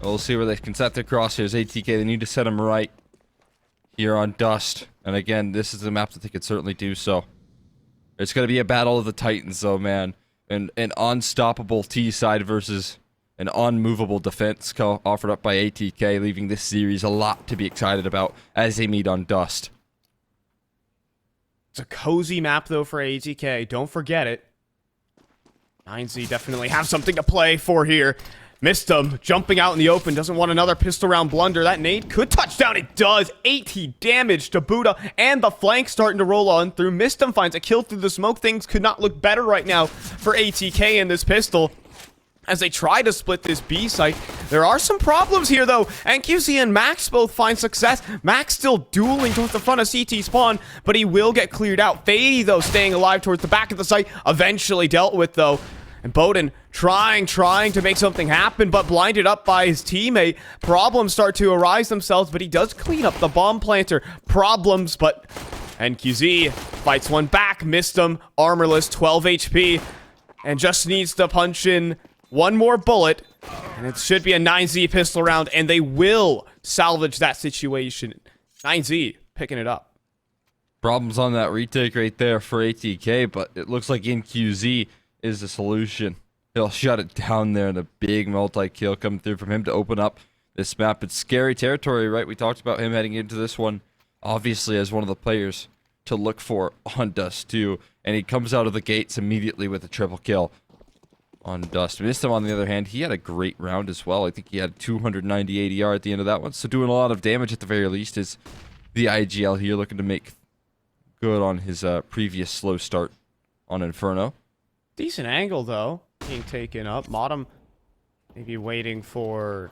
We'll see where they can set their crosshairs. ATK, they need to set them right here on Dust. And again, this is the map that they could certainly do so. It's going to be a battle of the Titans, though, man. An unstoppable T side versus an unmovable defense offered up by ATK, leaving this series a lot to be excited about as they meet on Dust. It's a cozy map, though, for ATK. Don't forget it. 9Z definitely have something to play for here. Missed him. Jumping out in the open. Doesn't want another pistol round blunder. That nade could touch down. It does. 80 damage to Buddha. And the flank starting to roll on through. Missed him. Finds a kill through the smoke. Things could not look better right now for ATK in this pistol as they try to split this B site. There are some problems here, though. NQC and Max both find success. Max still dueling towards the front of CT spawn, but he will get cleared out. Fady, though, staying alive towards the back of the site. Eventually dealt with, though. And Bowden trying to make something happen, but blinded up by his teammate. Problems start to arise themselves, but he does clean up the bomb planter. Problems, but NQZ fights one back. Missed him. Armorless, 12 HP. And just needs to punch in one more bullet. And it should be a 9Z pistol round, and they will salvage that situation. 9Z picking it up. Problems on that retake right there for ATK, but it looks like NQZ is the solution. He'll shut it down there, and a big multi-kill coming through from him to open up this map. It's scary territory, right? We talked about him heading into this one, obviously, as one of the players to look for on DUST2, and he comes out of the gates immediately with a triple kill on Dust. Missed him, on the other hand. He had a great round as well. I think he had 290 ADR at the end of that one, so doing a lot of damage at the very least is the IGL here, looking to make good on his previous slow start on Inferno. Decent angle, though, being taken up. Modem maybe waiting for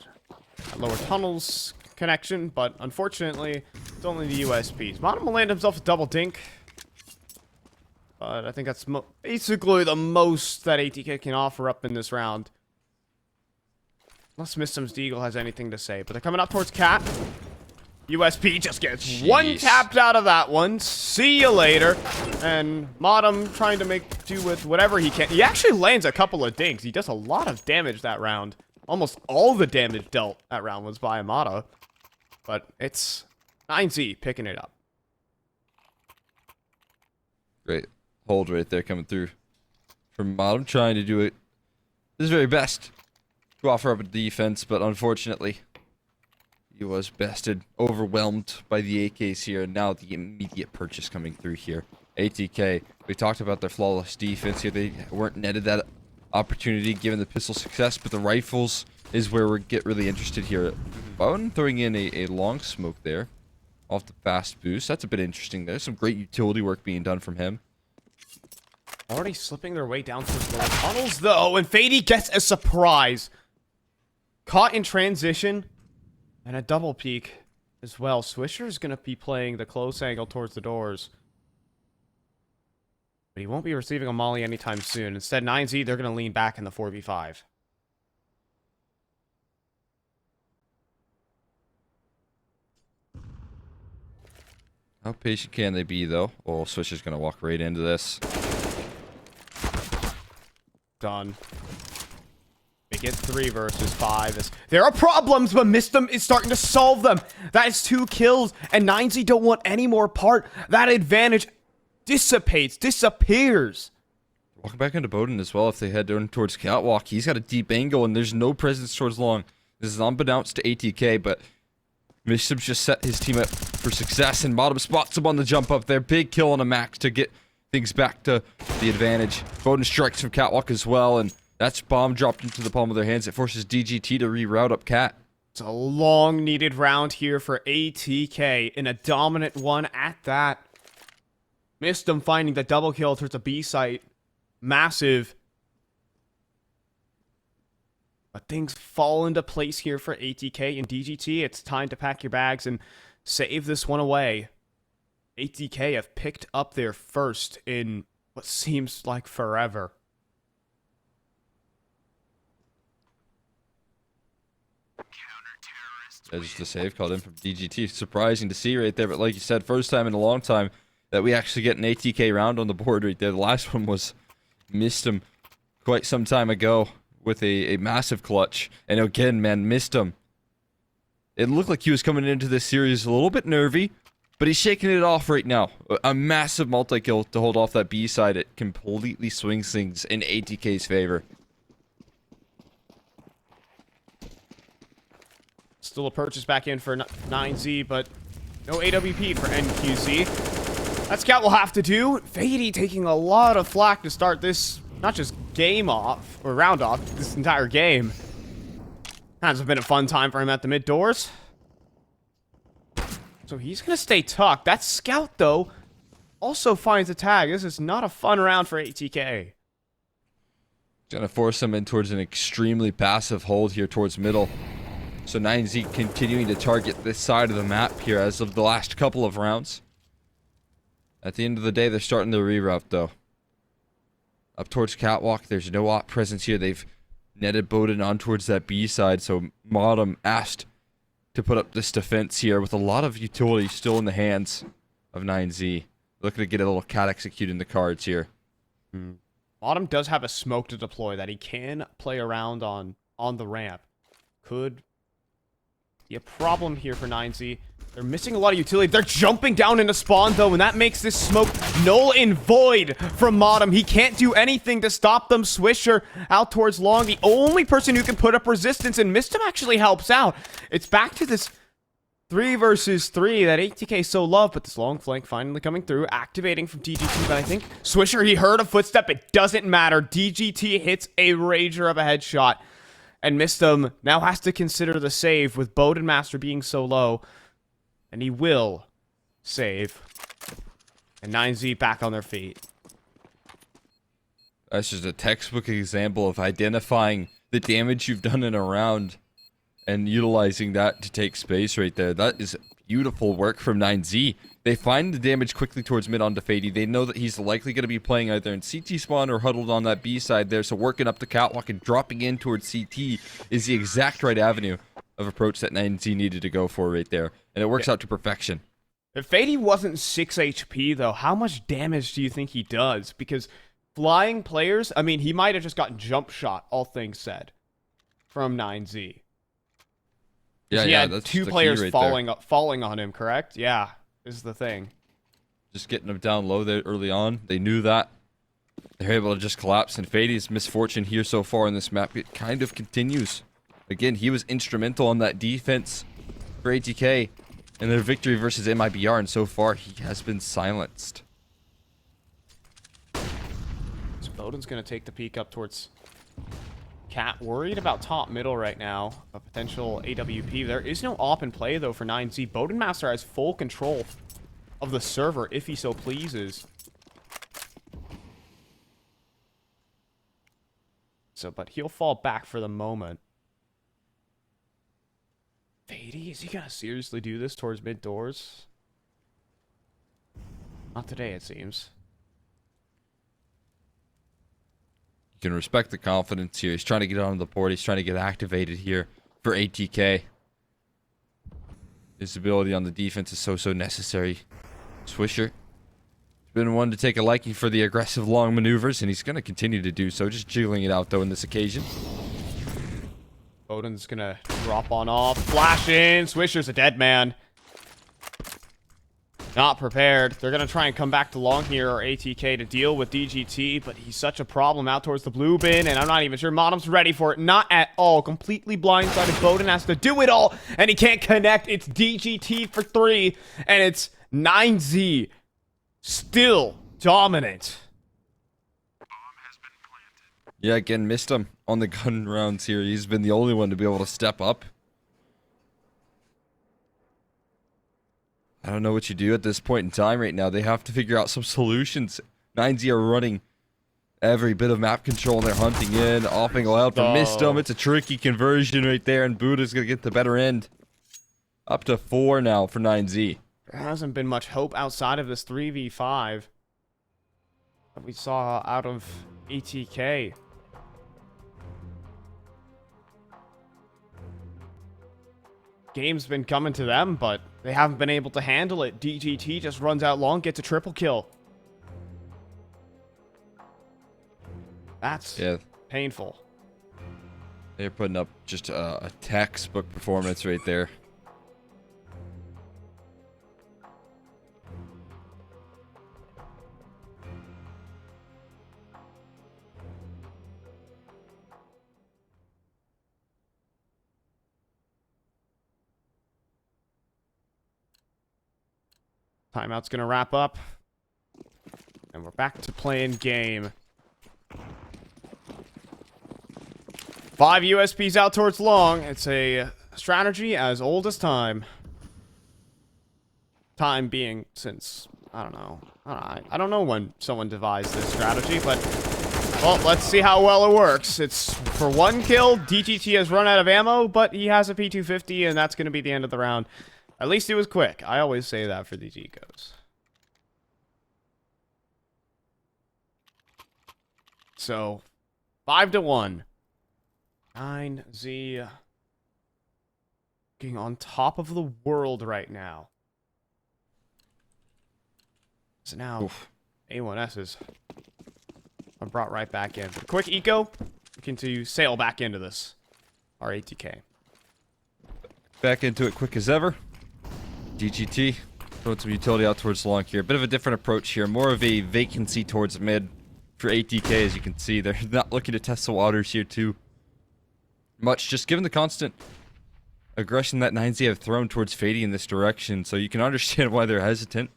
lower tunnels connection, but unfortunately, it's only the USPs. Modem will land himself a double dink, but I think that's basically the most that ATK can offer up in this round. Unless Mr. Deagle has anything to say, but they're coming up towards Cat. USP just gets one tapped out of that one. See you later. And Modem trying to make do with whatever he can. He actually lands a couple of dinks. He does a lot of damage that round. Almost all the damage dealt that round was by Amada. But it's 9Z picking it up. Great hold right there coming through from Modem, trying to do it his very best to offer up a defense, but unfortunately he was bested, overwhelmed by the AKs here, and now the immediate purchase coming through here. ATK, we talked about their flawless defense here. They weren't netted that opportunity given the pistol success, but the rifles is where we get really interested here. Bowden throwing in a long smoke there off the fast boost. That's a bit interesting there. Some great utility work being done from him. Already slipping their way down towards the tunnels, though, and Fady gets a surprise. Caught in transition. And a double peek as well. Swisher's going to be playing the close angle towards the doors. But he won't be receiving a molly anytime soon. Instead, 9Z, they're going to lean back in the 4v5. How patient can they be, though? Oh, Swisher's going to walk right into this. Done. Make it 3 versus 5. There are problems, but Mistum is starting to solve them. That is 2 kills, and 9Z don't want any more part. That advantage disappears. Walking back into Bowden as well if they head down towards Catwalk. He's got a deep angle, and there's no presence towards long. This is unbeknownst to ATK, but Mistum's just set his team up for success, and Bottom spots him on the jump up there. Big kill on a Max to get things back to the advantage. Bowden strikes from Catwalk as well, and that's bomb dropped into the palm of their hands. It forces DGT to reroute up Cat. It's a long needed round here for ATK, and a dominant one at that. Missed them finding the double kill towards a B site. Massive. But things fall into place here for ATK and DGT. It's time to pack your bags and save this one away. ATK have picked up their first in what seems like forever. Just a save called in from DGT. Surprising to see right there, but like you said, first time in a long time that we actually get an ATK round on the board right there. The last one was missed him quite some time ago with a massive clutch. And again, man, missed him. It looked like he was coming into this series a little bit nervy, but he's shaking it off right now. A massive multi-kill to hold off that B side. It completely swings things in ATK's favor. Still a purchase back in for 9Z, but no AWP for NQZ. That scout will have to do. Fady taking a lot of flack to start this, not just game off, or round off, this entire game. Hasn't been a fun time for him at the mid doors. So he's going to stay tucked. That scout, though, also finds a tag. This is not a fun round for ATK. Going to force him in towards an extremely passive hold here towards middle. So 9Z continuing to target this side of the map here as of the last couple of rounds. At the end of the day, they're starting to reroute, though. Up towards Catwalk, there's no op presence here. They've netted Bowden on towards that B side, so Modem asked to put up this defense here with a lot of utility still in the hands of 9Z. Looking to get a little cat execute in the cards here. Modem does have a smoke to deploy that he can play around on the ramp. Could be a problem here for 9Z. They're missing a lot of utility. They're jumping down into spawn, though, and that makes this smoke null and void from Modem. He can't do anything to stop them. Swisher out towards long. The only person who can put up resistance, and Mistum actually helps out. It's back to this 3 versus 3 that ATK so love, but this long flank finally coming through, activating from DGT, but I think Swisher, he heard a footstep. It doesn't matter. DGT hits a rager of a headshot, and Mistum now has to consider the save with Bowden Master being so low. And he will save. And 9Z back on their feet. That's just a textbook example of identifying the damage you've done in a round and utilizing that to take space right there. That is beautiful work from 9Z. They find the damage quickly towards mid onto Fady. They know that he's likely going to be playing either in CT spawn or huddled on that B side there. So working up the catwalk and dropping in towards CT is the exact right avenue of approach that 9Z needed to go for right there. And it works out to perfection. If Fady wasn't 6 HP, though, how much damage do you think he does? Because flying players, I mean, he might have just gotten jump shot, all things said, from 9Z. Yeah, that's two players right falling on him, correct? Yeah, this is the thing. Just getting him down low there early on. They knew that. They're able to just collapse. And Fady's misfortune here so far in this map, it kind of continues. Again, he was instrumental on that defense for ATK in their victory versus MIBR, and so far he has been silenced. So Bowden's going to take the peek up towards Cat. Worried about top middle right now. A potential AWP. There is no op in play, though, for 9Z. Bowden Master has full control of the server if he so pleases. So, but he'll fall back for the moment. Fady, is he gonna seriously do this towards mid doors? Not today, it seems. You can respect the confidence here. He's trying to get on the board. He's trying to get activated here for ATK. His ability on the defense is so necessary. Swisher been one to take a liking for the aggressive long maneuvers, and he's going to continue to do so. Just jiggling it out, though, in this occasion. Bowden's gonna drop on off. Flash in. Swisher's a dead man. Not prepared. They're gonna try and come back to long here, or ATK, to deal with DGT, but he's such a problem out towards the blue bin, and I'm not even sure Modem's ready for it. Not at all. Completely blindsided. Bowden has to do it all, and he can't connect. It's DGT for 3, and it's 9Z. Still dominant. Yeah, again, missed him on the gun rounds here. He's been the only one to be able to step up. I don't know what you do at this point in time right now. They have to figure out some solutions. 9Z are running every bit of map control. They're hunting in, offing loud for missed him. It's a tricky conversion right there, and Buddha's going to get the better end. Up to 4 now for 9Z. There hasn't been much hope outside of this 3v5 that we saw out of ATK. Game's been coming to them, but they haven't been able to handle it. DGT just runs out long, gets a triple kill. That's painful. They're putting up just a textbook performance right there. Timeout's gonna wrap up. And we're back to playing game. 5 USPs out towards long. It's a strategy as old as time. Time being since, I don't know. I don't know when someone devised this strategy, but... well, let's see how well it works. It's for 1 kill. DGT has run out of ammo, but he has a P250, and that's going to be the end of the round. At least it was quick. I always say that for these ecos. So, 5-1. 9Z getting on top of the world right now. So now, oof. A1S's are brought right back in. Quick eco, looking to sail back into this. Our ATK. Back into it quick as ever. DGT throwing some utility out towards long here. A bit of a different approach here. More of a vacancy towards mid for ATK, as you can see. They're not looking to test the waters here too much, just given the constant aggression that 9Z have thrown towards Fady in this direction, so you can understand why they're hesitant.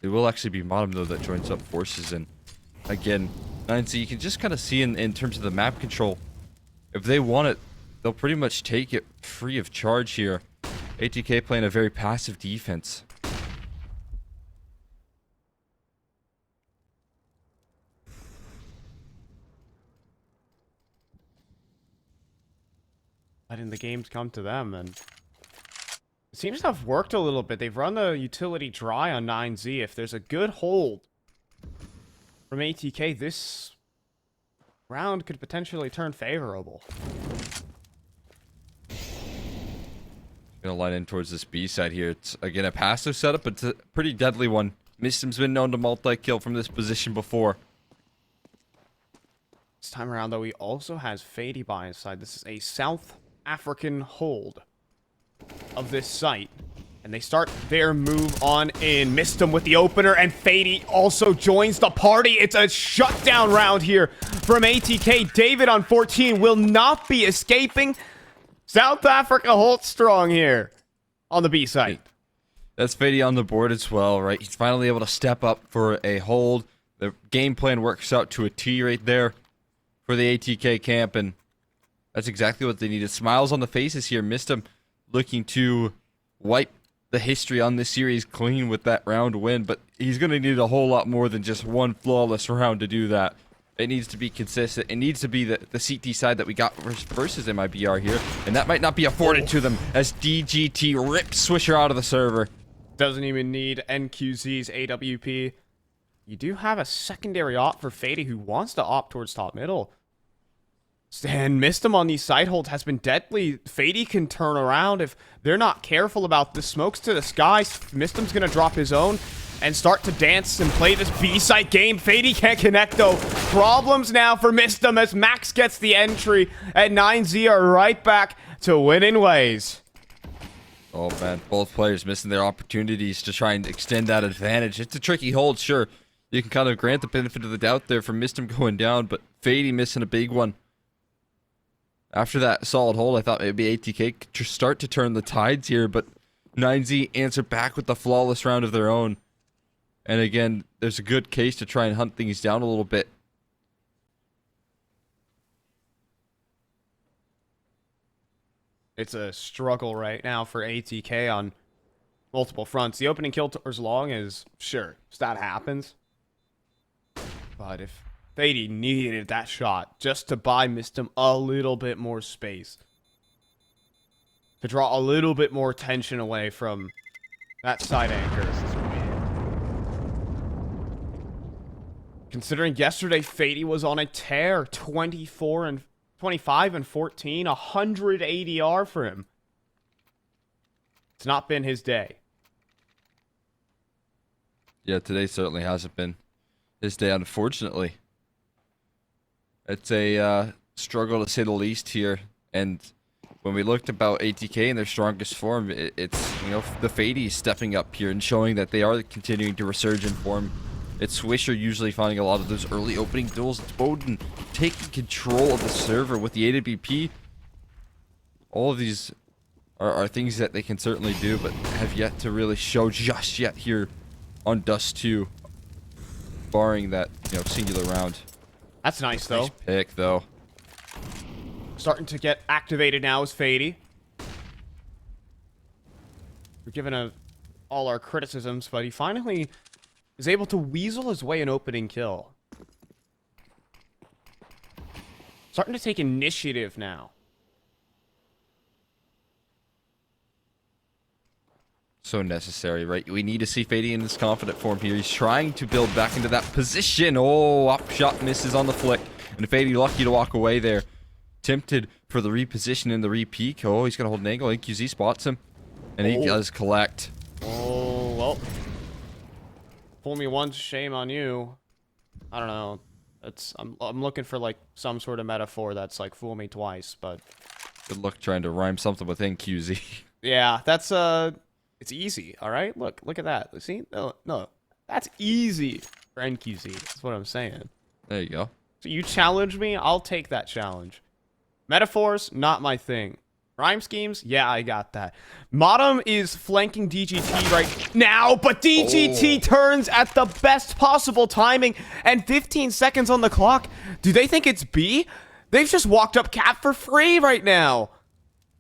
It will actually be Bottom, though, that joins up forces, and again, 9Z, you can just kind of see in terms of the map control, if they want it, they'll pretty much take it free of charge here. ATK playing a very passive defense. Letting the games come to them, and it seems to have worked a little bit. They've run the utility dry on 9Z. If there's a good hold from ATK, this round could potentially turn favorable. Gonna line in towards this B side here. It's again a passive setup, but it's a pretty deadly one. Mistim's been known to multi-kill from this position before. This time around, though, he also has Fady by his side. This is a South African hold of this site. And they start their move on in. Mistim with the opener, and Fady also joins the party. It's a shutdown round here from ATK. David on 14 will not be escaping. South Africa holds strong here on the B site. That's Fady on the board as well, right? He's finally able to step up for a hold. The game plan works out to a T right there for the ATK camp, and that's exactly what they needed. Smiles on the faces here. Mistim looking to wipe the history on this series clean with that round win, but he's going to need a whole lot more than just one flawless round to do that. It needs to be consistent. It needs to be the CT side that we got versus MIBR here, and that might not be afforded to them as DGT rips Swisher out of the server. Doesn't even need NQZ's AWP. You do have a secondary op for Fady who wants to opt towards top middle. And Mistim on these side holds has been deadly. Fady can turn around if they're not careful about the smokes to the skies. Mistim's going to drop his own and start to dance and play this B-side game. Fady can't connect, though. Problems now for Mistim as Max gets the entry, and 9Z are right back to winning ways. Oh, man. Both players missing their opportunities to try and extend that advantage. It's a tricky hold, sure. You can kind of grant the benefit of the doubt there for Mistim going down, but Fady missing a big one. After that solid hold, I thought maybe ATK could start to turn the tides here, but 9Z answered back with the flawless round of their own. And again, there's a good case to try and hunt things down a little bit. It's a struggle right now for ATK on multiple fronts. The opening kill towards long is, sure, that happens. But if Fady needed that shot just to buy Mistim a little bit more space, to draw a little bit more tension away from that side anchor. Considering yesterday Fady was on a tear, 25 and 14, 100 ADR for him. It's not been his day. Yeah, today certainly hasn't been his day, unfortunately. It's a struggle to say the least here. And when we looked about ATK in their strongest form, it's, you know, the Fady stepping up here and showing that they are continuing to resurge in form. It's Swisher usually finding a lot of those early opening duels. It's Bowden taking control of the server with the AWP. All of these are things that they can certainly do, but have yet to really show just yet here on DUST2, barring that, you know, singular round. That's nice, though. Nice pick, though. Starting to get activated now is Fady. We're given all our criticisms, but he finally is able to weasel his way an opening kill. Starting to take initiative now. So necessary, right? We need to see Fady in this confident form here. He's trying to build back into that position. Oh, up shot misses on the flick. And Fady lucky to walk away there. Tempted for the reposition and the re-peek. Oh, he's going to hold an angle. NQZ spots him. And he does collect. Oh, well. Fool me once, shame on you. I don't know. I'm looking for, like, some sort of metaphor that's, like, fool me twice, but... Good luck trying to rhyme something with NQZ. Yeah, that's, it's easy, alright? Look at that. See? No. That's easy for NQZ. That's what I'm saying. There you go. So you challenge me, I'll take that challenge. Metaphors, not my thing. Rhyme schemes, yeah, I got that. Modem is flanking DGT right now, but DGT turns at the best possible timing and 15 seconds on the clock. Do they think it's B? They've just walked up cap for free right now.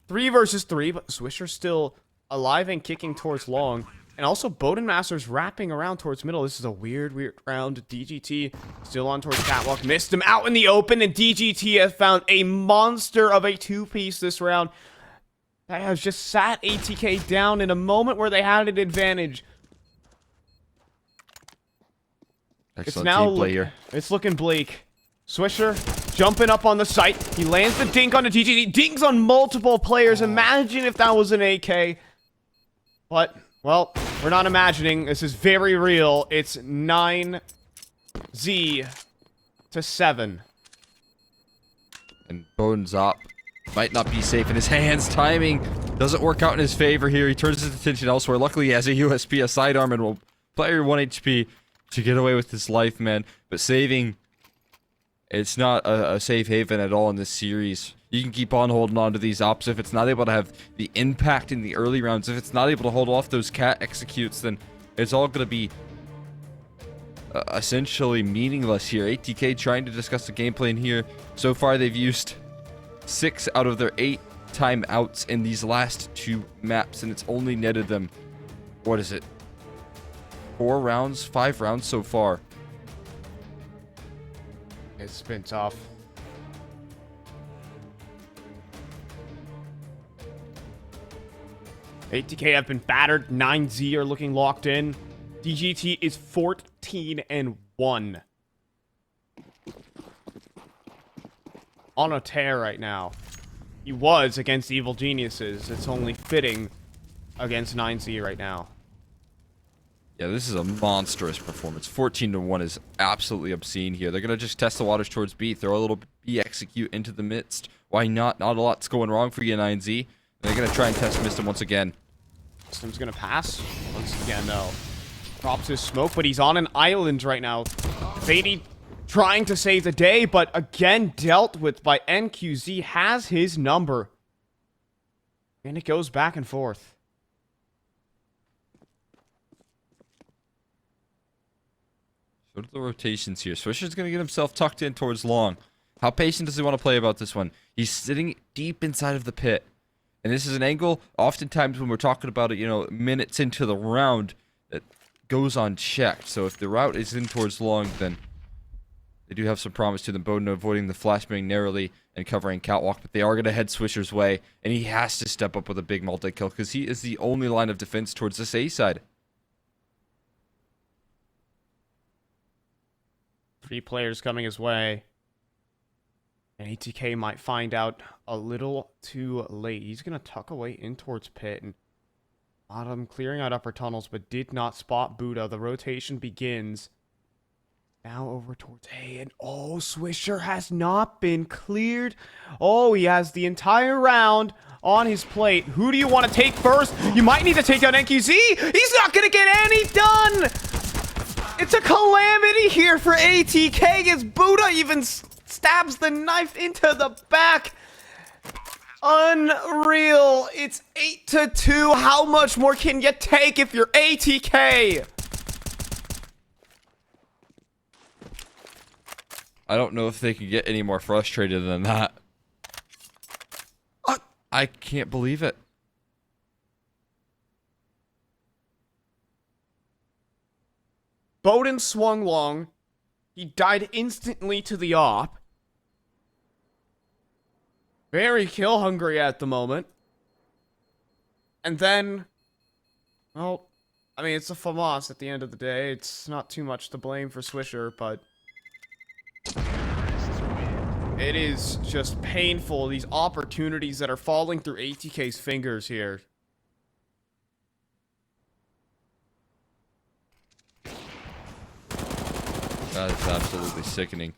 3 versus 3, but Swisher's still alive and kicking towards long. And also, Bowden Master's wrapping around towards middle. This is a weird round. DGT still on towards catwalk. Missed him out in the open, and DGT has found a monster of a 2-piece this round. That has just sat ATK down in a moment where they had an advantage. Excellent team play here. It's looking bleak. Swisher jumping up on the site. He lands the dink on the DGT. Dinks on multiple players. Imagine if that was an AK. But... well, we're not imagining. This is very real. It's 9Z to 7. And Bowden's up. Might not be safe in his hands. Timing doesn't work out in his favor here. He turns his attention elsewhere. Luckily, he has a USP, a sidearm, and will play 1 HP to get away with his life, man. But saving, it's not a safe haven at all in this series. You can keep on holding on to these ops. If it's not able to have the impact in the early rounds, if it's not able to hold off those cat executes, then it's all going to be essentially meaningless here. ATK trying to discuss the game plan here. So far, they've used 6 out of their 8 timeouts in these last 2 maps, and it's only netted them, what is it, 4 rounds, 5 rounds so far. It's been tough. ATK have been battered. 9Z are looking locked in. DGT is 14-1. On a tear right now. He was against Evil Geniuses. It's only fitting against 9Z right now. Yeah, this is a monstrous performance. 14-1 is absolutely obscene here. They're going to just test the waters towards B, throw a little B execute into the midst. Why not? Not a lot's going wrong for you, 9Z. And they're going to try and test Mistim once again. Mistim's going to pass. Once again, no. Drops his smoke, but he's on an island right now. Fady trying to save the day, but again dealt with by NQZ, has his number. And it goes back and forth. So to the rotations here. Swisher's going to get himself tucked in towards long. How patient does he want to play about this one? He's sitting deep inside of the pit. And this is an angle, oftentimes when we're talking about it, you know, minutes into the round, that goes unchecked. So if the route is in towards long, then they do have some promise to them. Bowden avoiding the flashbang narrowly and covering catwalk, but they are going to head Swisher's way. And he has to step up with a big multi-kill because he is the only line of defense towards this A side. 3 players coming his way. And ATK might find out a little too late. He's going to tuck away in towards pit. And Bottom clearing out upper tunnels, but did not spot Buddha. The rotation begins. Now over towards A, and oh, Swisher has not been cleared. Oh, he has the entire round on his plate. Who do you want to take first? You might need to take down NQZ. He's not going to get any done. It's a calamity here for ATK as Buddha even stabs the knife into the back. Unreal. It's 8-2. How much more can you take if you're ATK? I don't know if they can get any more frustrated than that. I can't believe it. Bowden swung long. He died instantly to the op. Very kill hungry at the moment. And then, well, I mean, it's a FAMAS at the end of the day. It's not too much to blame for Swisher, but it is just painful, these opportunities that are falling through ATK's fingers here. That is absolutely sickening.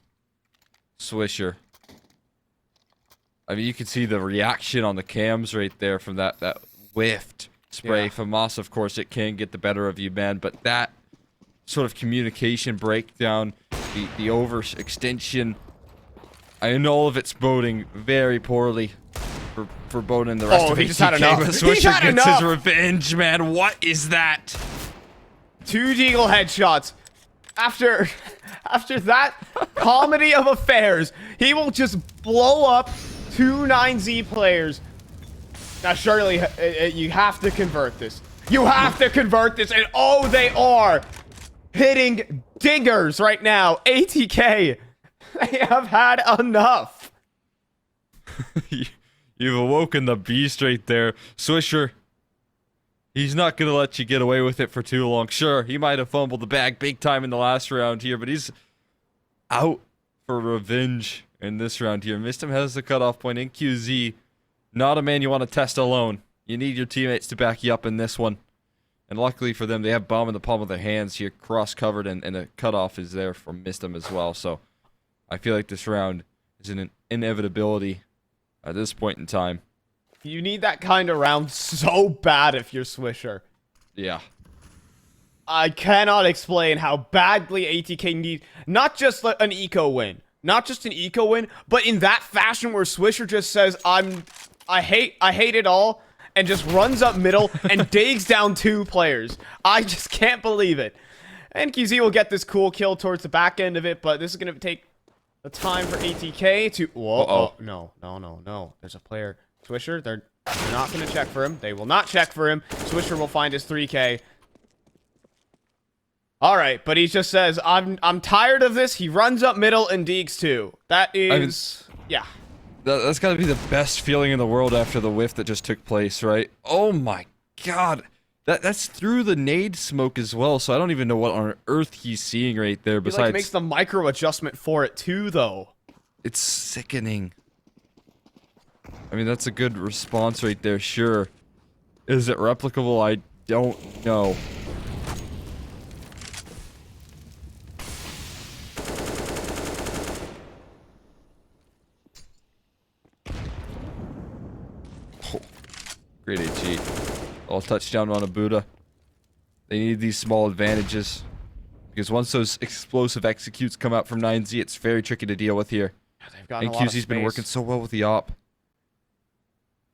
Swisher. I mean, you can see the reaction on the cams right there from that whiffed spray. Yeah. FAMAS, of course, it can get the better of you, man, but that sort of communication breakdown, the overextension, I know all of it's boding very poorly for Bowden and the rest of he ATK, just had enough. but He's Swisher had gets enough. his revenge, man. What is that? 2 Deagle headshots. After that comedy of affairs, he will just blow up 2 9Z players. Now, surely, you have to convert this. You have to convert this, and oh, they are hitting dingers right now. ATK, they have had enough. You've awoken the beast right there. Swisher, he's not going to let you get away with it for too long. Sure, he might have fumbled the bag big time in the last round here, but he's out for revenge in this round here. Mistum has the cutoff point in QZ. Not a man you want to test alone. You need your teammates to back you up in this one. And luckily for them, they have bomb in the palm of their hands here, cross-covered, and a cutoff is there from Mistum as well. So I feel like this round is an inevitability at this point in time. You need that kind of round so bad if you're Swisher. Yeah. I cannot explain how badly ATK need not just an eco win, but in that fashion where Swisher just says, I hate it all, and just runs up middle and digs down 2 players. I just can't believe it. And QZ will get this cool kill towards the back end of it, but this is going to take the time for ATK to... Whoa, no. There's a player. Swisher, they're not going to check for him. They will not check for him. Swisher will find his 3K. All right, but he just says, I'm tired of this. He runs up middle and digs 2. That is... yeah. That's got to be the best feeling in the world after the whiff that just took place, right? Oh my god. That's through the nade smoke as well, so I don't even know what on earth he's seeing right there besides... He like makes the micro adjustment for it too, though. It's sickening. I mean, that's a good response right there, sure. Is it replicable? I don't know. Oh, great HE. All touchdown on a Buddha. They need these small advantages. Because once those explosive executes come out from 9Z, it's very tricky to deal with here. They've gotten And a lot of QZ's been space. working so well with the op.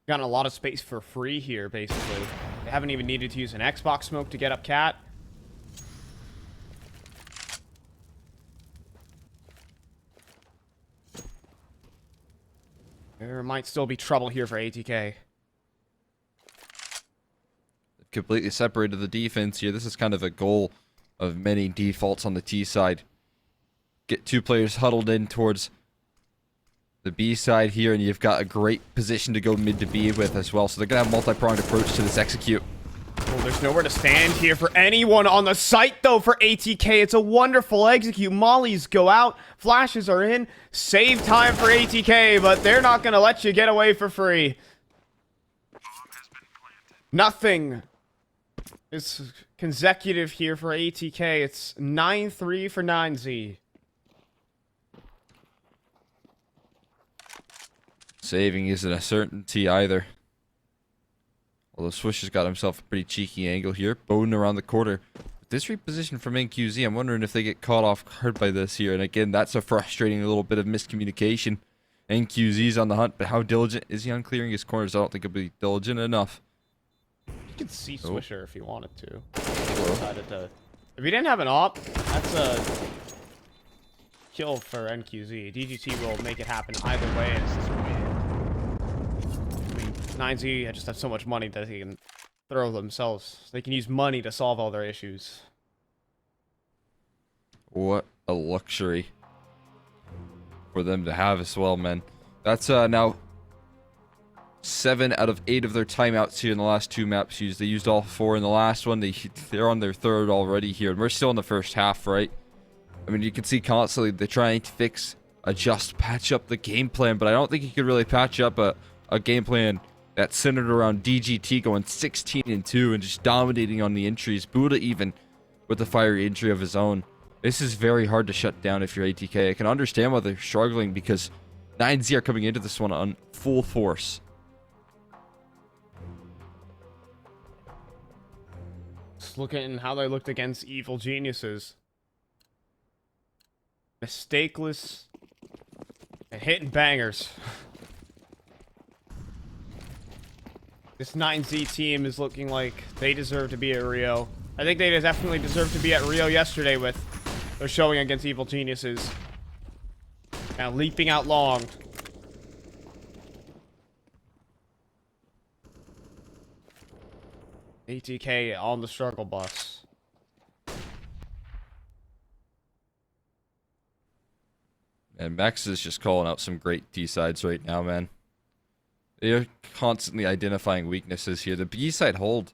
Gotten a lot of space for free here, basically. They haven't even needed to use an Xbox smoke to get up Cat. There might still be trouble here for ATK. Completely separated the defense here. This is kind of a goal of many defaults on the T side. Get 2 players huddled in towards the B side here, and you've got a great position to go mid to B with as well. So they're going to have a multi-pronged approach to this execute. Oh, there's nowhere to stand here for anyone on the site, though, for ATK. It's a wonderful execute. Mollies go out. Flashes are in. Save time for ATK, but they're not going to let you get away for free. Nothing is consecutive here for ATK. It's 9-3 for 9Z. Saving isn't a certainty either. Although Swish has got himself a pretty cheeky angle here. Bowden around the corner. With this reposition from NQZ, I'm wondering if they get caught off guard by this here. And again, that's a frustrating little bit of miscommunication. NQZ's on the hunt, but how diligent is he on clearing his corners? I don't think he'll be diligent enough. You could see Swisher if he wanted to. If he didn't have an op, that's a kill for NQZ. DGT will make it happen either way. It's just I mean, 9Z just have so much money that they can throw themselves. They can use money to solve all their issues. What a luxury for them to have as well, man. That's now 7 out of 8 of their timeouts here in the last 2 maps used. They used all 4 in the last one. They're on their 3rd already here. And we're still in the first half, right? I mean, you can see constantly they're trying to fix, adjust, patch up the game plan. But I don't think you could really patch up a game plan that's centered around DGT going 16-2 and just dominating on the entries. Buddha even with the fiery entry of his own. This is very hard to shut down if you're ATK. I can understand why they're struggling because 9Z are coming into this one on full force. Just looking at how they looked against Evil Geniuses. Mistakeless and hitting bangers. This 9Z team is looking like they deserve to be at Rio. I think they definitely deserve to be at Rio yesterday with their showing against Evil Geniuses. Now leaping out long. ATK on the struggle bus. And Max is just calling out some great D-sides right now, man. They're constantly identifying weaknesses here. The B-side hold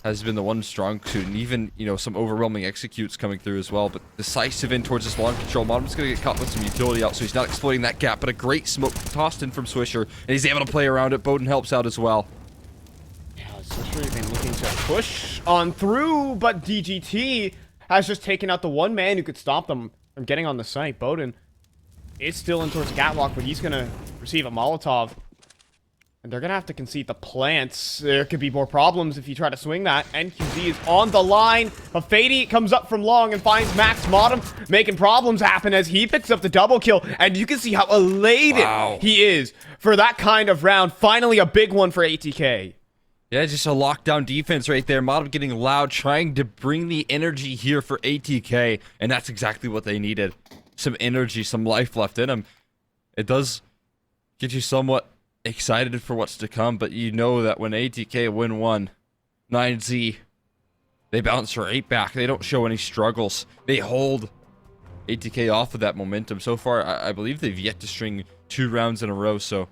has been the one strong suit, and even, you know, some overwhelming executes coming through as well. But decisive in towards this long control. Modem's going to get caught with some utility out, so he's not exploiting that gap. But a great smoke tossed in from Swisher, and he's able to play around it. Bowden helps out as well. Yeah, Swisher been looking to push on through, but DGT has just taken out the one man who could stop them from getting on the site. Bowden is still in towards the catwalk, but he's going to receive a Molotov. And they're going to have to concede the plants. There could be more problems if you try to swing that. NQZ is on the line. But Fady comes up from long and finds Max Modem, making problems happen as he picks up the double kill. And you can see how elated he is for that kind of round. Finally, a big one for ATK. Yeah, just a lockdown defense right there. Modem getting loud, trying to bring the energy here for ATK. And that's exactly what they needed. Some energy, some life left in him. It does get you somewhat excited for what's to come, but you know that when ATK win 1, 9Z, they bounce right back. They don't show any struggles. They hold ATK off of that momentum. So far, I believe they've yet to string 2 rounds in a row, so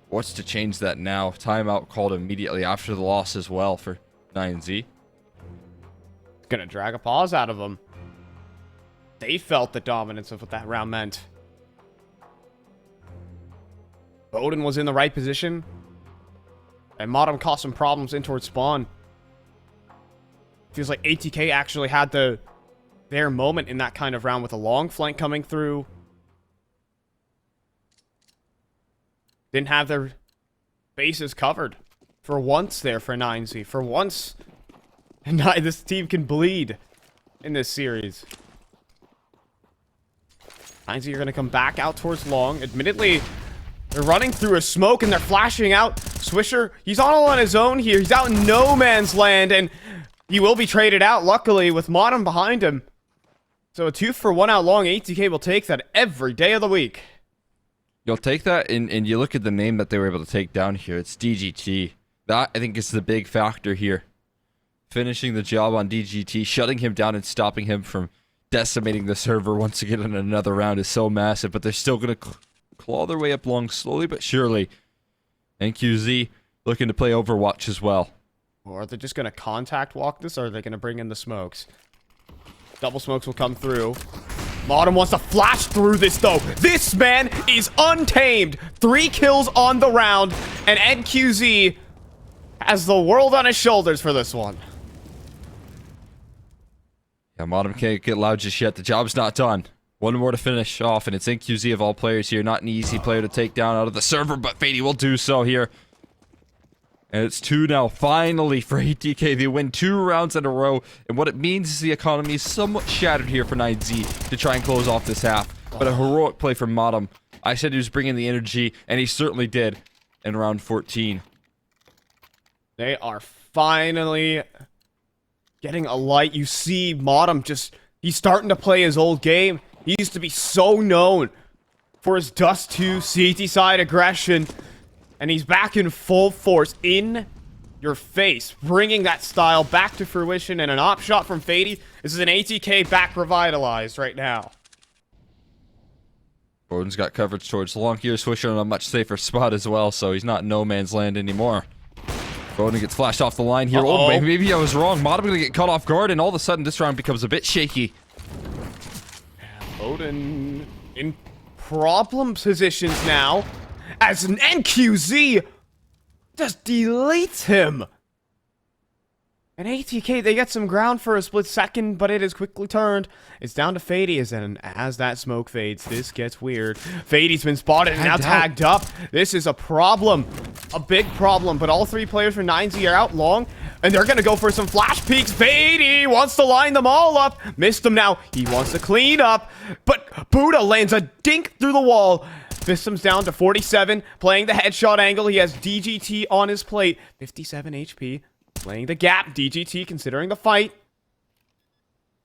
what's to change that now? Timeout called immediately after the loss as well for 9Z. Gonna drag a pause out of them. They felt the dominance of what that round meant. Bowden was in the right position. And Modem caused some problems in towards spawn. Feels like ATK actually had their moment in that kind of round with a long flank coming through. Didn't have their bases covered. For once there for 9Z. For once, this team can bleed in this series. 9Z are going to come back out towards long. Admittedly, they're running through a smoke and they're flashing out. Swisher, he's all on his own here. He's out in no man's land and he will be traded out, luckily, with Modem behind him. So a 2-for-1 out long. ATK will take that every day of the week. You'll take that, and you look at the name that they were able to take down here. It's DGT. That, I think, is the big factor here. Finishing the job on DGT, shutting him down and stopping him from decimating the server once again in another round is so massive, but they're still going to claw their way up long slowly but surely. NQZ looking to play Overwatch as well. Or are they just going to contact walk this, or are they going to bring in the smokes? Double smokes will come through. Modem wants to flash through this, though. This man is untamed. 3 kills on the round, and NQZ has the world on his shoulders for this one. Yeah, Modem can't get loud just yet. The job's not done. One more to finish off, and it's NQZ of all players here. Not an easy player to take down out of the server, but Fady will do so here. And it's 2 now, finally, for ATK. They win 2 rounds in a row, and what it means is the economy is somewhat shattered here for 9Z to try and close off this half. But a heroic play from Modem. I said he was bringing the energy, and he certainly did in round 14. They are finally getting a light. You see Modem just, he's starting to play his old game. He used to be so known for his DUST2 CT side aggression. And he's back in full force, in your face, bringing that style back to fruition. And an op shot from Fady. This is an ATK back revitalized right now. Gordon's got coverage towards the long here, switching on a much safer spot as well, so he's not no man's land anymore. Gordon gets flashed off the line here. Oh, maybe I was wrong. Modem gonna get caught off guard, and all of a sudden this round becomes a bit shaky. Odin in problem positions now, as an NQZ just deletes him. And ATK, they get some ground for a split second, but it is quickly turned. It's down to Fady, and as that smoke fades, this gets weird. Fady's been spotted and now tagged up. This is a problem. A big problem, but all 3 players for 9Z are out long, and they're gonna go for some flash peeks. Fady wants to line them all up. Missed them now. He wants to clean up, but Buddha lands a dink through the wall. System's down to 47, playing the headshot angle. He has DGT on his plate. 57 HP. Playing the gap. DGT considering the fight.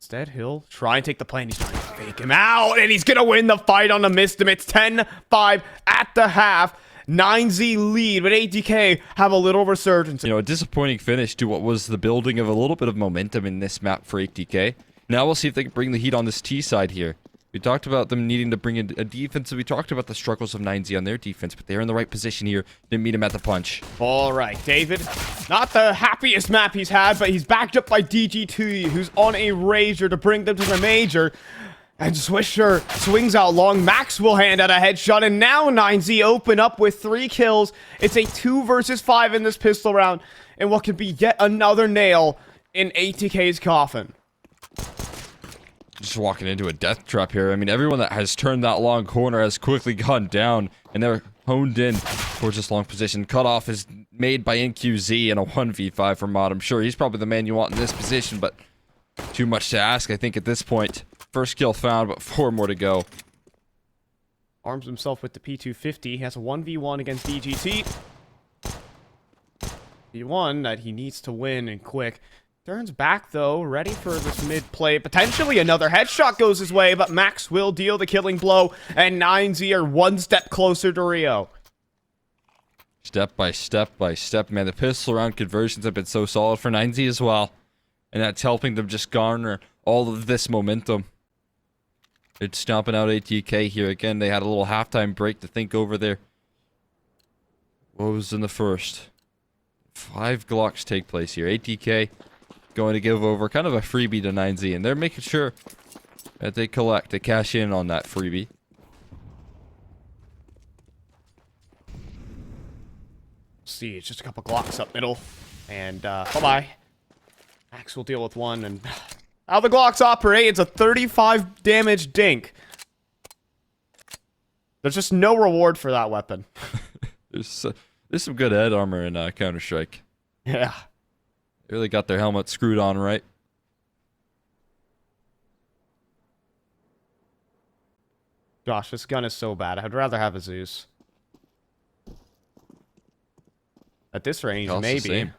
Instead, he'll try and take the play, and he's trying to fake him out, and he's gonna win the fight on the Mistim. It's 10-5 at the half. 9Z lead, but ATK have a little resurgence. You know, a disappointing finish to what was the building of a little bit of momentum in this map for ATK. Now we'll see if they can bring the heat on this T side here. We talked about them needing to bring in a defense, and we talked about the struggles of 9Z on their defense, but they're in the right position here. Didn't meet him at the punch. All right, David. Not the happiest map he's had, but he's backed up by DG2, who's on a Razor to bring them to the major. And Swisher swings out long. Max will hand out a headshot, and now 9Z open up with 3 kills. It's a 2 versus 5 in this pistol round, and what could be yet another nail in ATK's coffin. Just walking into a death trap here. I mean, everyone that has turned that long corner has quickly gone down, and they're honed in towards this long position. Cutoff is made by NQZ in a 1v5 for Mod. I'm sure he's probably the man you want in this position, but too much to ask, I think, at this point. First kill found, but 4 more to go. Arms himself with the P250. He has a 1v1 against DGT. V1 that he needs to win and quick. Turns back, though, ready for this mid-play. Potentially another headshot goes his way, but Max will deal the killing blow, and 9Z are 1 step closer to Rio. Step by step by step. Man, the pistol round conversions have been so solid for 9Z as well. And that's helping them just garner all of this momentum. They're stomping out ATK here again. They had a little halftime break to think over there. What was in the first? 5 Glocks take place here. ATK going to give over kind of a freebie to 9Z, and they're making sure that they collect, to cash in on that freebie. See, it's just a couple Glocks up middle, and bye-bye. Max will deal with 1, and how the Glocks operate, it's a 35 damage dink. There's just no reward for that weapon. There's some good head armor in Counter-Strike. Yeah. They really got their helmet screwed on right. Gosh, this gun is so bad. I'd rather have a Zeus. At this range, maybe. Same.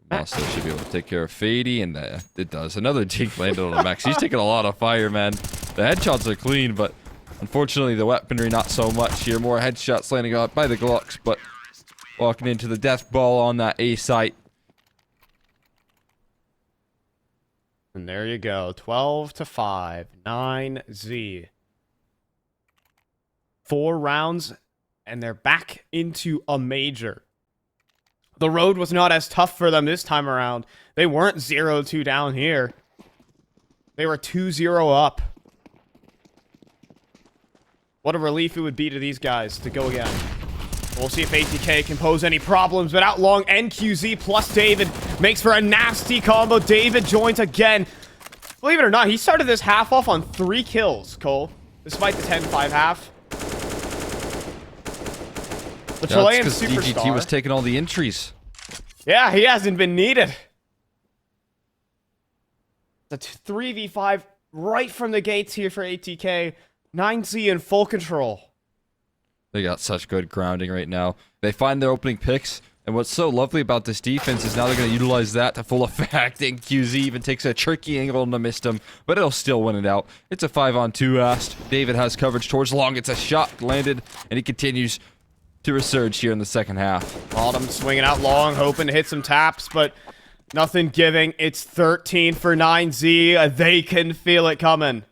Also should be able to take care of Fady, and it does. Another dink landed on Max. He's taking a lot of fire, man. The headshots are clean, but unfortunately the weaponry not so much here. More headshots landing out by the Glocks, but walking into the death ball on that A site. And there you go. 12-5. 9Z. 4 rounds, and they're back into a major. The road was not as tough for them this time around. They weren't 0-2 down here. They were 2-0 up. What a relief it would be to these guys to go again. We'll see if ATK can pose any problems, but out long, NQZ plus David makes for a nasty combo. David joins again. Believe it or not, he started this half off on 3 kills, Cole, despite the 10-5 half. The Chilean superstar. DGT was taking all the entries. Yeah, he hasn't been needed. The 3v5 right from the gates here for ATK. 9Z in full control. They got such good grounding right now. They find their opening picks, and what's so lovely about this defense is now they're going to utilize that to full effect, and QZ even takes a tricky angle and missed him, but it'll still win it out. It's a 5-on-2 Ast. David has coverage towards long. It's a shot landed, and he continues to resurge here in the second half. Autumn swinging out long, hoping to hit some taps, but nothing giving. It's 13 for 9Z. They can feel it coming.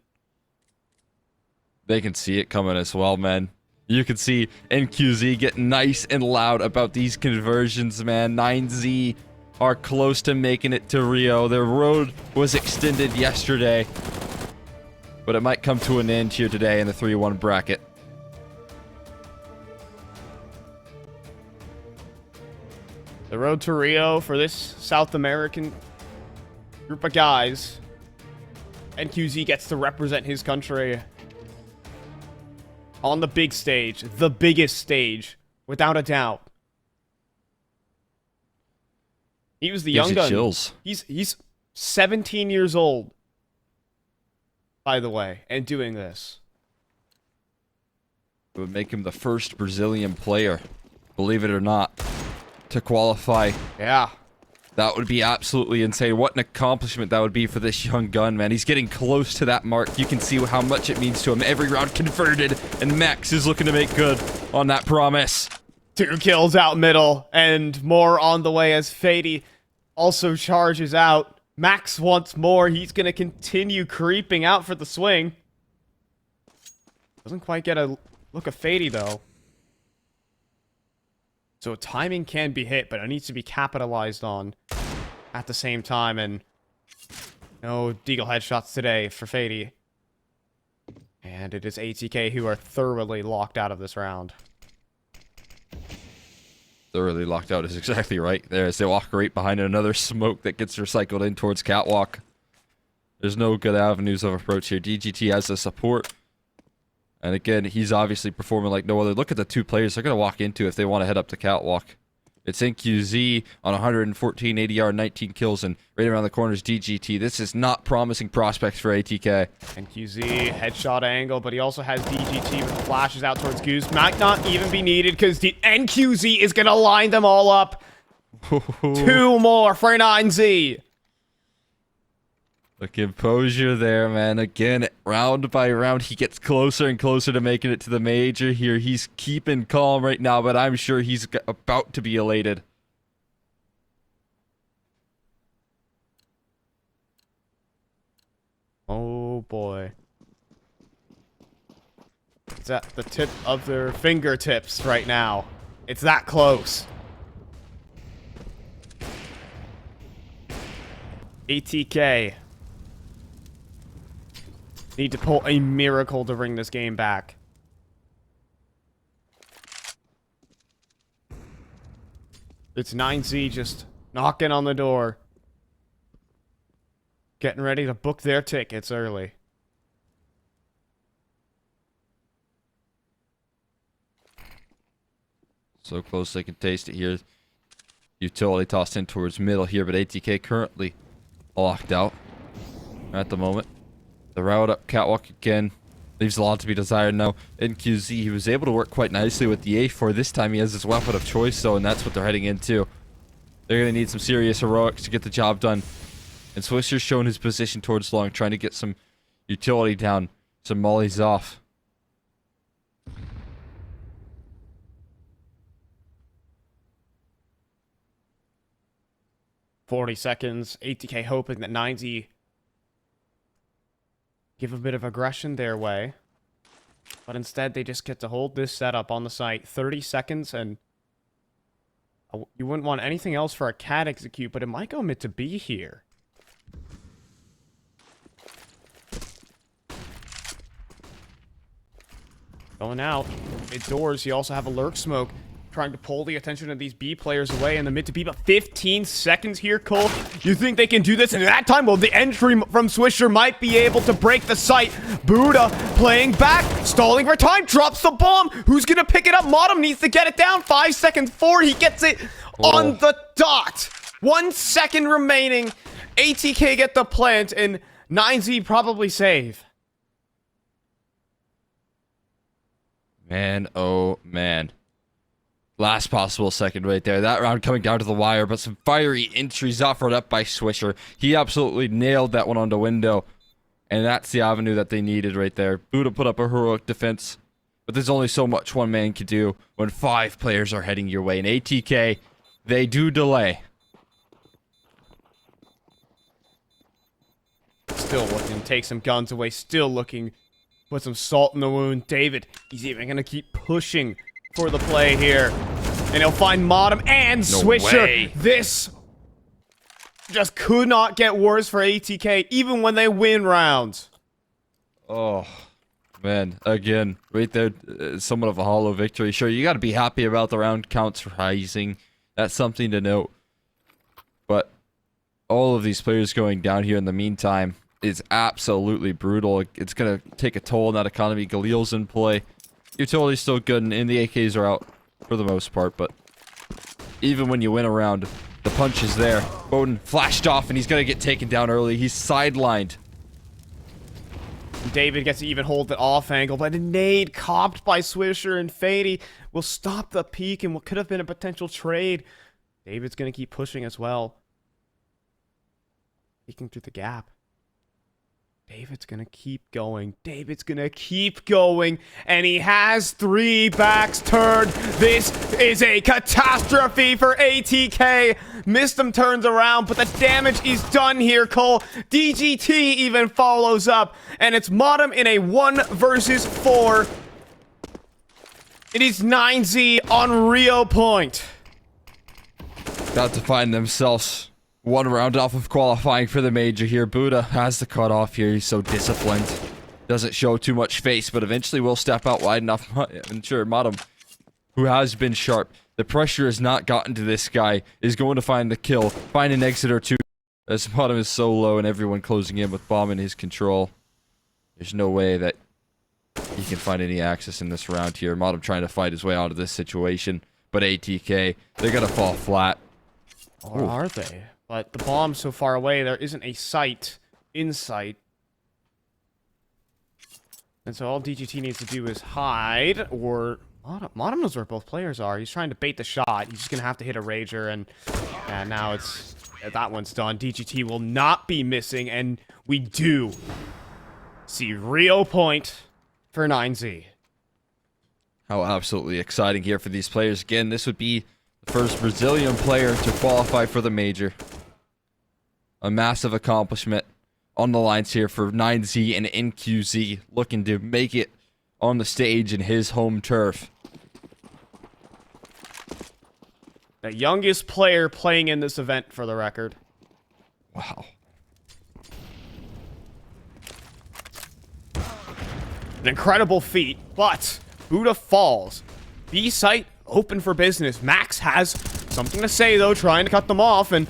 They can see it coming as well, man. You can see NQZ get nice and loud about these conversions, man. 9Z are close to making it to Rio. Their road was extended yesterday, but it might come to an end here today in the 3-1 bracket. The road to Rio for this South American group of guys. NQZ gets to represent his country on the big stage, the biggest stage, without a doubt. He was the young gun. Chills. He's 17 years old, by the way, and doing this. It would make him the first Brazilian player, believe it or not, to qualify. Yeah. That would be absolutely insane. What an accomplishment that would be for this young gun, man. He's getting close to that mark. You can see how much it means to him. Every round converted, and Max is looking to make good on that promise. 2 kills out middle, and more on the way as Fady also charges out. Max wants more. He's going to continue creeping out for the swing. Doesn't quite get a look at Fady, though. So timing can be hit, but it needs to be capitalized on at the same time. And no Deagle headshots today for Fady. And it is ATK who are thoroughly locked out of this round. Thoroughly locked out is exactly right there as they walk right behind another smoke that gets recycled in towards Catwalk. There's no good avenues of approach here. DGT has the support. And again, he's obviously performing like no other. Look at the 2 players they're going to walk into if they want to head up to Catwalk. It's NQZ on 114 ADR, 19 kills, and right around the corner is DGT. This is not promising prospects for ATK. NQZ, headshot angle, but he also has DGT with flashes out towards Goose. Might not even be needed because NQZ is going to line them all up. 2 more for 9Z. The composure there, man. Again, round by round, he gets closer and closer to making it to the major here. He's keeping calm right now, but I'm sure he's about to be elated. Oh, boy. It's at the tip of their fingertips right now. It's that close. ATK need to pull a miracle to bring this game back. It's 9Z just knocking on the door. Getting ready to book their tickets early. So close they can taste it here. Utility tossed in towards middle here, but ATK currently locked out at the moment. The route up Catwalk again leaves a lot to be desired now. NQZ, he was able to work quite nicely with the A4. This time he has his weapon of choice, though, and that's what they're heading into. They're going to need some serious heroics to get the job done. And Swisher's showing his position towards long, trying to get some utility down, some mollies off. "40 seconds. ATK hoping that 9Z give a bit of aggression their way. But instead, they just get to hold this setup on the site. 30 seconds, and you wouldn't want anything else for a cat execute, but it might go mid to B here. Going out. Mid doors, you also have a lurk smoke. trying to pull the attention of these B players away in the mid to B, but 15 seconds here, Cole. You think they can do this in that time? Well, the entry from Swisher might be able to break the site. Buddha playing back, stalling for time, drops the bomb. Who's gonna pick it up? Modem needs to get it down. 5 seconds forward, he gets it on the dot. 1 second remaining. ATK get the plant, and 9Z probably save. Man, oh man. Last possible second right there. That round coming down to the wire, but some fiery entries offered up by Swisher. He absolutely nailed that one on the window. And that's the avenue that they needed right there. Buddha put up a heroic defense, but there's only so much one man can do when 5 players are heading your way. And ATK, they do delay. Still looking to take some guns away. Still looking to put some salt in the wound. David, he's even going to keep pushing for the play here. And he'll find Modem and Swisher. Way. This just could not get worse for ATK, even when they win rounds. Oh, man. Again, right there, somewhat of a hollow victory. Sure, you got to be happy about the round counts rising. That's something to note. But all of these players going down here in the meantime is absolutely brutal. It's going to take a toll on that economy. Galil's in play. Utility's still good, and the AKs are out for the most part, but even when you win a round, the punch is there. Bowden flashed off, and he's going to get taken down early. He's sidelined. David gets to even hold the off angle, but a nade copped by Swisher, and Fady will stop the peak and what could have been a potential trade. David's going to keep pushing as well. Peeking through the gap. David's gonna keep going. David's gonna keep going. And he has 3 backs turned. This is a catastrophe for ATK. Mistem turns around, but the damage is done here, Cole. DGT even follows up. And it's Modem in a 1 versus 4. It is 9Z on Rio Point. About to find themselves 1 round off of qualifying for the major here. Buddha has the cutoff here. He's so disciplined. Doesn't show too much face, but eventually will step out wide enough. And sure, Modem, who has been sharp. The pressure has not gotten to this guy. Is going to find the kill. Find an exit or two. As Modem is so low and everyone closing in with bomb in his control. There's no way that he can find any access in this round here. Modem trying to fight his way out of this situation. But ATK, they're going to fall flat. Or are they? But the bomb's so far away, there isn't a sight in sight. And so all DGT needs to do is hide, or Modem knows where both players are. He's trying to bait the shot. He's just going to have to hit a Rager, and now it's that one's done. DGT will not be missing, and we do see Rio Point for 9Z. How absolutely exciting here for these players. Again, this would be the first Brazilian player to qualify for the major. A massive accomplishment on the lines here for 9Z and NQZ, looking to make it on the stage in his home turf. The youngest player playing in this event, for the record. Wow. An incredible feat, but Buddha falls. B site open for business. Max has something to say, though, trying to cut them off, and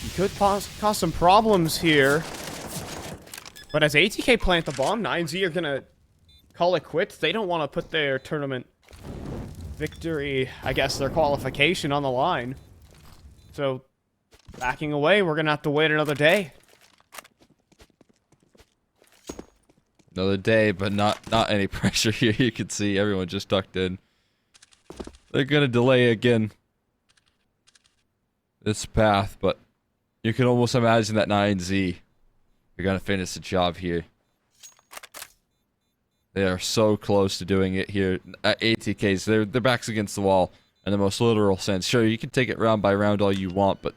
he could cause some problems here. But as ATK plant the bomb, 9Z are going to call it quits. They don't want to put their tournament victory, I guess their qualification, on the line. So, backing away, we're going to have to wait another day. Another day, but not any pressure here. You can see everyone just tucked in. They're going to delay again this path, but you can almost imagine that 9Z are going to finish the job here. They are so close to doing it here. At ATKs, their backs against the wall in the most literal sense. Sure, you can take it round by round all you want, but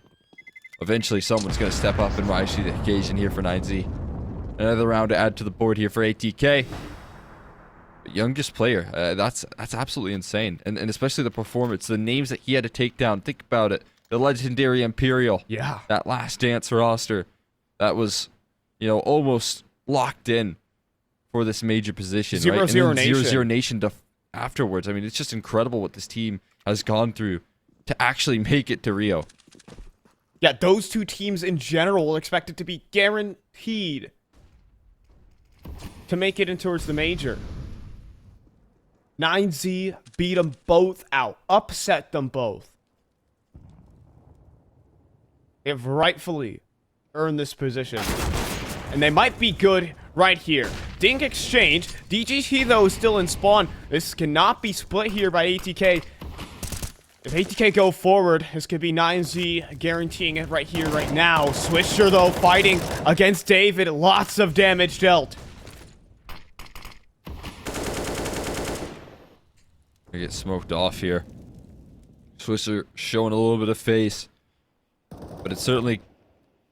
eventually someone's going to step up and rise to the occasion here for 9Z. Another round to add to the board here for ATK. Youngest player. That's absolutely insane. And especially the performance. The names that he had to take down. Think about it. The legendary Imperial. Yeah. That last dance roster. That was, you know, almost locked in for this major position. Zero right? Zero and then Nation. 0 Nation to afterwards. I mean, it's just incredible what this team has gone through to actually make it to Rio. Yeah, those two teams in general will expect it to be guaranteed to make it in towards the major. 9Z beat them both out, upset them both. They've rightfully earned this position. And they might be good right here. Dink exchange. DGT, though, is still in spawn. This cannot be split here by ATK. If ATK go forward, this could be 9Z guaranteeing it right here, right now. Swisher, though, fighting against David. Lots of damage dealt. They get smoked off here. Swisher showing a little bit of face. But it's certainly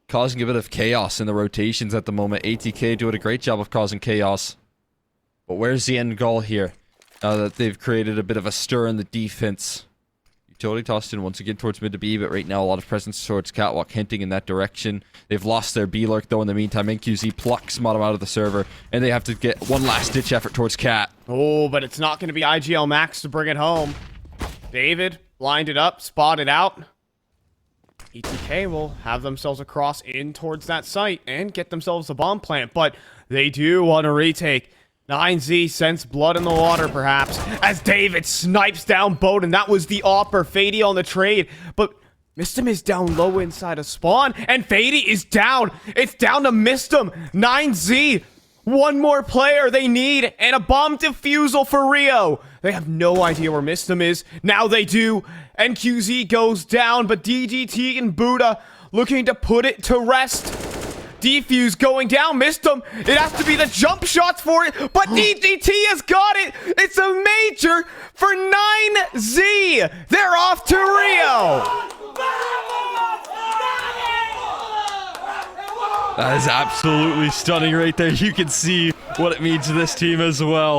causing a bit of chaos in the rotations at the moment. ATK doing a great job of causing chaos. But where's the end goal here? Now that they've created a bit of a stir in the defense. Utility tossed in once again towards mid to B, but right now a lot of presence towards Catwalk hinting in that direction. They've lost their B-Lurk though in the meantime. NQZ plucks Modem out of the server, and they have to get one last ditch effort towards Cat. Oh, but it's not going to be IGL Max to bring it home. David lined it up, spotted out. ETK will have themselves a cross in towards that site and get themselves a bomb plant, but they do want to retake. 9Z sends blood in the water, perhaps, as David snipes down Bowden. That was the Opper. Fady on the trade, but Mistum is down low inside of spawn, and Fady is down. It's down to Mistum. 9Z, one more player they need, and a bomb defusal for Rio. They have no idea where Mistum is. Now they do. NQZ goes down, but DGT and Buddha looking to put it to rest. Defuse going down, missed him. It has to be the jump shots for it, but DGT has got it. It's a major for 9Z. They're off to Rio. That is absolutely stunning right there. You can see what it means to this team as well.